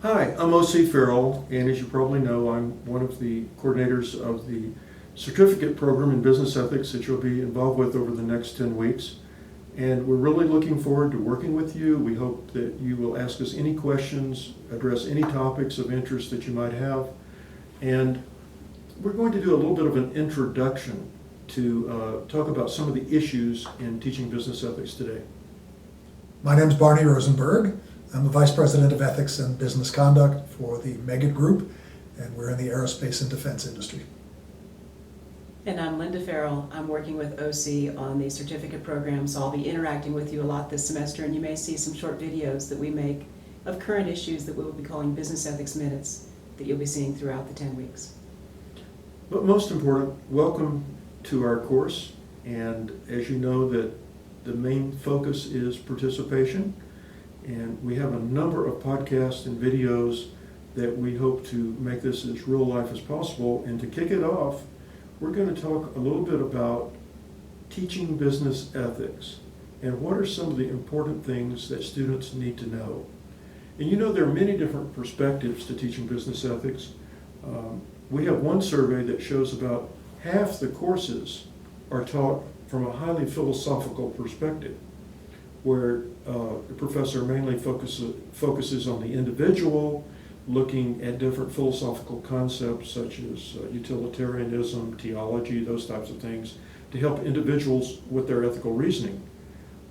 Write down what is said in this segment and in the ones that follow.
Hi, I'm O.C. Farrell, and as you probably know, I'm one of the coordinators of the certificate program in business ethics that you'll be involved with over the next 10 weeks. And we're really looking forward to working with you. We hope that you will ask us any questions, address any topics of interest that you might have. And we're going to do a little bit of an introduction to talk about some of the issues in teaching business ethics today. My name is Barney Rosenberg. I'm the Vice President of Ethics and Business Conduct for the Meggitt Group, and we're in the aerospace and defense industry. And I'm Linda Farrell. I'm working with OC on the certificate program, so I'll be interacting with you a lot this semester, and you may see some short videos that we make of current issues that we will be calling Business Ethics Minutes that you'll be seeing throughout the 10 weeks. But most important, welcome to our course. And as you know, that the main focus is participation. And we have a number of podcasts and videos that we hope to make this as real life as possible. And to kick it off, we're going to talk a little bit about teaching business ethics and what are some of the important things that students need to know. And you know, there are many different perspectives to teaching business ethics. We have one survey that shows about half the courses are taught from a highly philosophical perspective, where the professor mainly focuses on the individual, looking at different philosophical concepts such as utilitarianism, theology, those types of things, to help individuals with their ethical reasoning.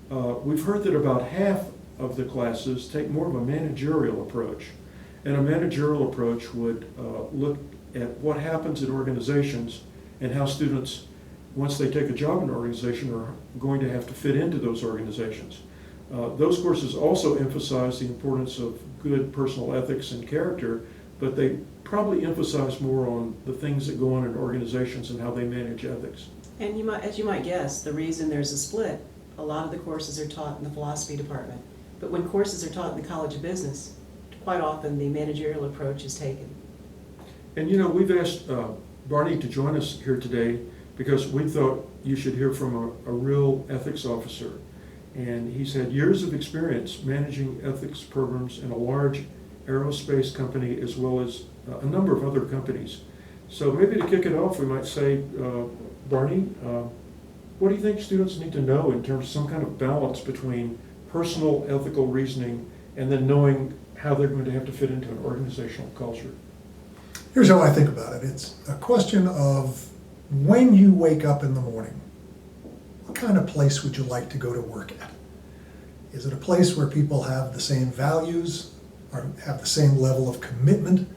We've heard that about half of the classes take more of a managerial approach. And a managerial approach would look at what happens in organizations and how students, once they take a job in an organization, are going to have to fit into those organizations. Those courses also emphasize the importance of good personal ethics and character, but they probably emphasize more on the things that go on in organizations and how they manage ethics. And as you might guess, the reason there's a split, a lot of the courses are taught in the philosophy department. But when courses are taught in the College of Business, quite often the managerial approach is taken. And you know, we've asked Barney to join us here today because we thought you should hear from a real ethics officer. And he's had years of experience managing ethics programs in a large aerospace company as well as a number of other companies. So maybe to kick it off, we might say, Barney, what do you think students need to know in terms of some kind of balance between personal ethical reasoning and then knowing how they're going to have to fit into an organizational culture? Here's how I think about it. It's a question of when you wake up in the morning, what kind of place would you like to go to work at? Is it a place where people have the same values or have the same level of commitment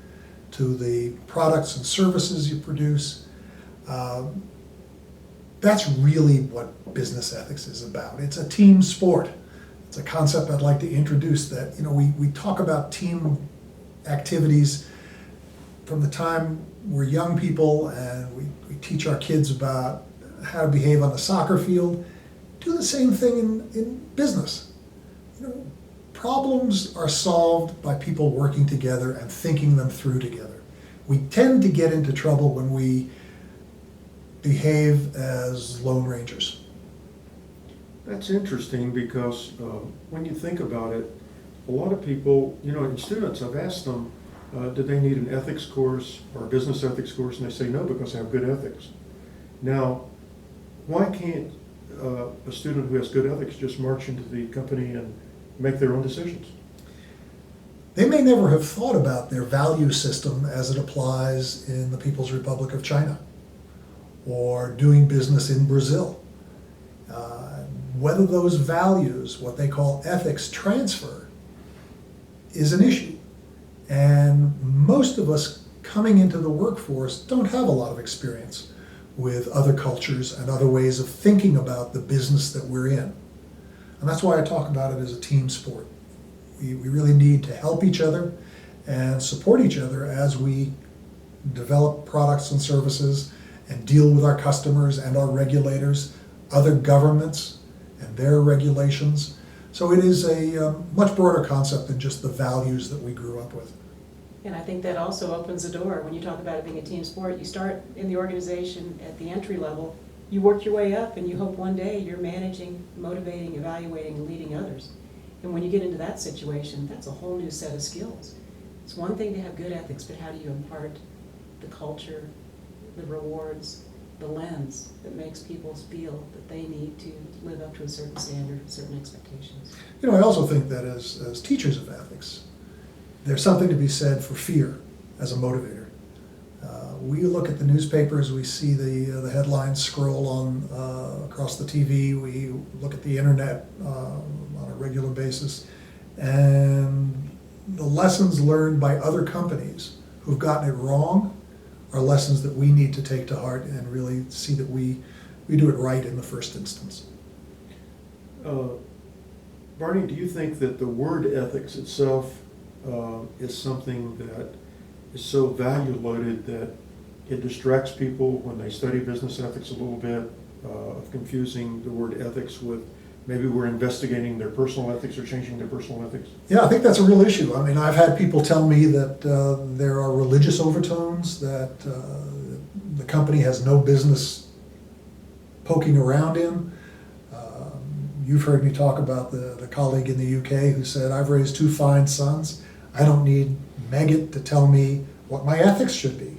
to the products and services you produce? That's really what business ethics is about. It's a team sport. It's a concept I'd like to introduce that, we talk about team activities from the time we're young people and we teach our kids about how to behave on the soccer field. Do the same thing in business. Problems are solved by people working together and thinking them through together. We tend to get into trouble when we behave as lone rangers. That's interesting because when you think about it, a lot of people, and students, I've asked them, do they need an ethics course or a business ethics course? And they say no, because I have good ethics. Now, why can't a student who has good ethics just march into the company and make their own decisions? They may never have thought about their value system as it applies in the People's Republic of China or doing business in Brazil. Whether those values, what they call ethics transfer, is an issue. And most of us coming into the workforce don't have a lot of experience with other cultures and other ways of thinking about the business that we're in. And that's why I talk about it as a team sport. We really need to help each other and support each other as we develop products and services and deal with our customers and our regulators, other governments and their regulations. So it is a much broader concept than just the values that we grew up with. And I think that also opens the door. When you talk about it being a team sport, you start in the organization at the entry level, you work your way up, and you hope one day you're managing, motivating, evaluating, and leading others. And when you get into that situation, that's a whole new set of skills. It's one thing to have good ethics, but how do you impart the culture, the rewards, the lens that makes people feel that they need to live up to a certain standard, certain expectations? You know, I also think that as teachers of ethics, there's something to be said for fear as a motivator. We look at the newspapers, we see the headlines scroll on across the TV, we look at the internet on a regular basis, and the lessons learned by other companies who've gotten it wrong are lessons that we need to take to heart and really see that we do it right in the first instance. Barney, do you think that the word ethics itself is something that is so value-loaded that it distracts people when they study business ethics a little bit, of confusing the word ethics with maybe we're investigating their personal ethics or changing their personal ethics? Yeah, I think that's a real issue. I mean, I've had people tell me that there are religious overtones, that the company has no business poking around in. You've heard me talk about the colleague in the UK who said, I've raised 2 fine sons. I don't need Meggitt to tell me what my ethics should be.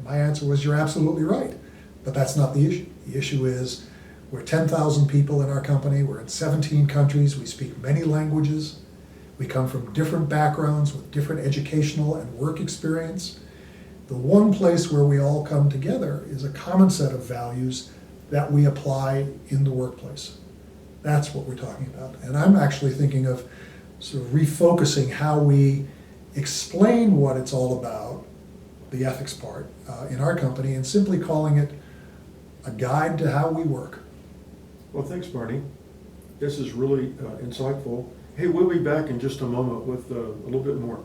My answer was, you're absolutely right. But that's not the issue. The issue is we're 10,000 people in our company. We're in 17 countries. We speak many languages. We come from different backgrounds with different educational and work experience. The one place where we all come together is a common set of values that we apply in the workplace. That's what we're talking about. And I'm actually thinking of sort of refocusing how we explain what it's all about, the ethics part, in our company, and simply calling it a guide to how we work. Well, thanks, Barney. This is really insightful. Hey, we'll be back in just a moment with a little bit more.